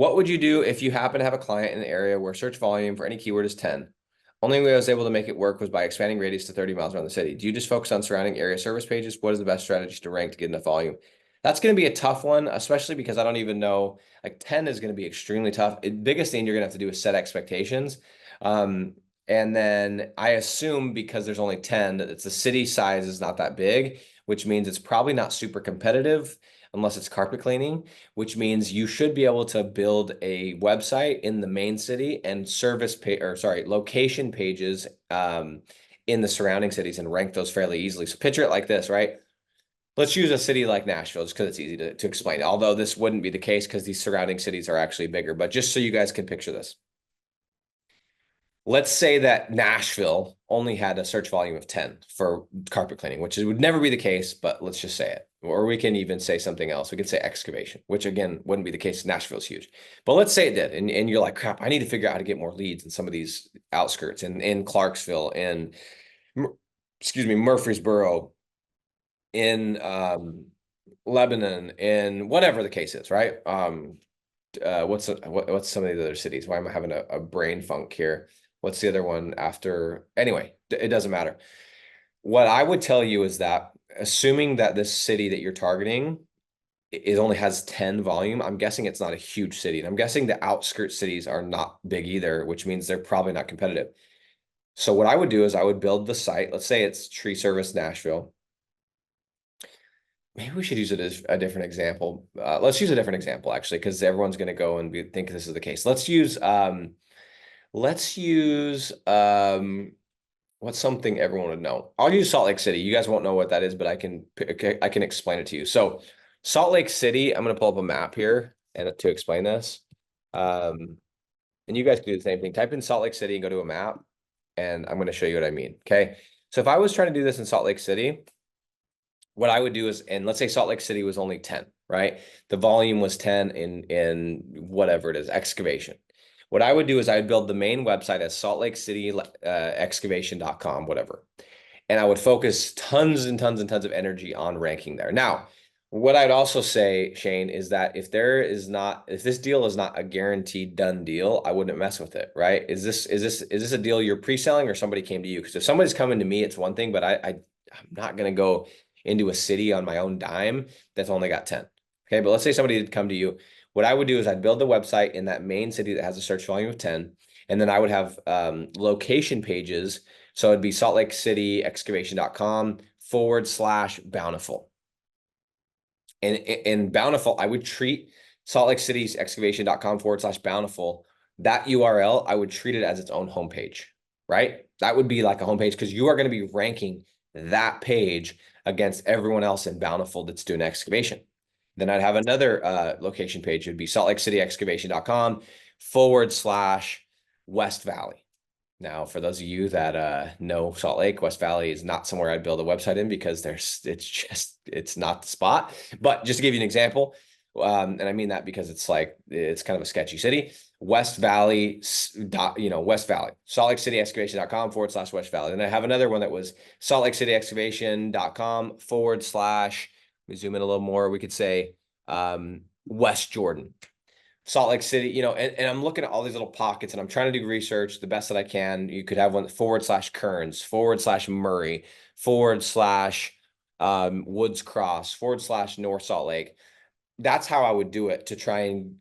What would you do if you happen to have a client in an area where search volume for any keyword is 10? Only way I was able to make it work was by expanding radius to 30 miles around the city. Do you just focus on surrounding area service pages? What is the best strategy to rank to get enough volume? That's going to be a tough one, especially because I don't even know, like 10 is going to be extremely tough. The biggest thing you're going to have to do is set expectations. And then I assume because there's only 10 that it's the city size is not that big, which means it's probably not super competitive unless it's carpet cleaning, which means you should be able to build a website in the main city and location pages in the surrounding cities and rank those fairly easily. So picture it like this, right? Let's use a city like Nashville just because it's easy to explain, although this wouldn't be the case because these surrounding cities are actually bigger, but just so you guys can picture this. Let's say that Nashville only had a search volume of 10 for carpet cleaning, which would never be the case, but let's just say it. Or we can even say something else. We could say excavation, which again, wouldn't be the case. Nashville's huge. But let's say it did. And you're like, crap, I need to figure out how to get more leads in some of these outskirts in Clarksville, in, Murfreesboro, in Lebanon, in whatever the case is, right? What's some of the other cities? Why am I having a brain funk here? What's the other one after? Anyway, it doesn't matter. What I would tell you is that assuming that this city that you're targeting, it only has 10 volume, I'm guessing it's not a huge city. And I'm guessing the outskirts cities are not big either, which means they're probably not competitive. So what I would do is I would build the site. Let's say it's Tree Service Nashville. Maybe we should use it as a different example. Let's use a different example actually, because everyone's going to go and think this is the case. Let's use what's something everyone would know? I'll use Salt Lake City. You guys won't know what that is, but I can explain it to you. So Salt Lake City, I'm going to pull up a map here and to explain this. And you guys can do the same thing. Type in Salt Lake City and go to a map, and I'm going to show you what I mean. Okay. So if I was trying to do this in Salt Lake City, what I would do is, and let's say Salt Lake City was only 10, right? The volume was 10 in whatever it is, excavation. What I would do is I would build the main website as Salt Lake City excavation.com, whatever. And I would focus tons and tons and tons of energy on ranking there. Now, what I'd also say, Shane, is that if this deal is not a guaranteed done deal, I wouldn't mess with it, right? Is this a deal you're pre-selling or somebody came to you? Because if somebody's coming to me, it's one thing, but I'm not going to go into a city on my own dime that's only got 10. Okay, but let's say somebody did come to you. What I would do is I'd build the website in that main city that has a search volume of 10, and then I would have location pages. So it'd be Salt Lake City excavation.com/bountiful. And in Bountiful, I would treat Salt Lake City's excavation.com/bountiful. That URL, I would treat it as its own homepage, right? That would be like a homepage because you are going to be ranking that page against everyone else in Bountiful that's doing excavation. Then I'd have another location page. It would be Salt Lake City excavation.com/West Valley. Now, for those of you that know Salt Lake, West Valley is not somewhere I'd build a website in because it's not the spot. But just to give you an example, and I mean that because it's kind of a sketchy city. West Valley, West Valley, Salt Lake City excavation.com/West Valley. And I have another one that was Salt Lake City excavation.com/ we zoom in a little more, we could say West Jordan. Salt Lake City, and I'm looking at all these little pockets and I'm trying to do research the best that I can. You could have one /Kearns, /Murray, / Woods Cross, / North Salt Lake. That's how I would do it to try and,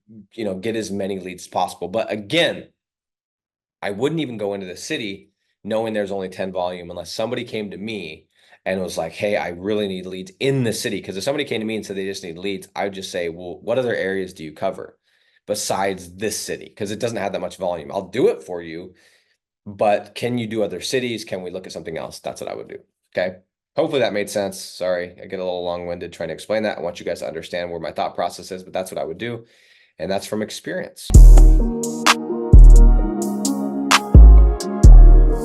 get as many leads as possible. But again, I wouldn't even go into the city knowing there's only 10 volume unless somebody came to me and was like, hey, I really need leads in the city. Because if somebody came to me and said they just need leads, I would just say, well, what other areas do you cover besides this city? Because it doesn't have that much volume. I'll do it for you, but can you do other cities? Can we look at something else? That's what I would do. Okay. Hopefully that made sense. Sorry, I get a little long-winded trying to explain that. I want you guys to understand where my thought process is, but that's what I would do. And that's from experience.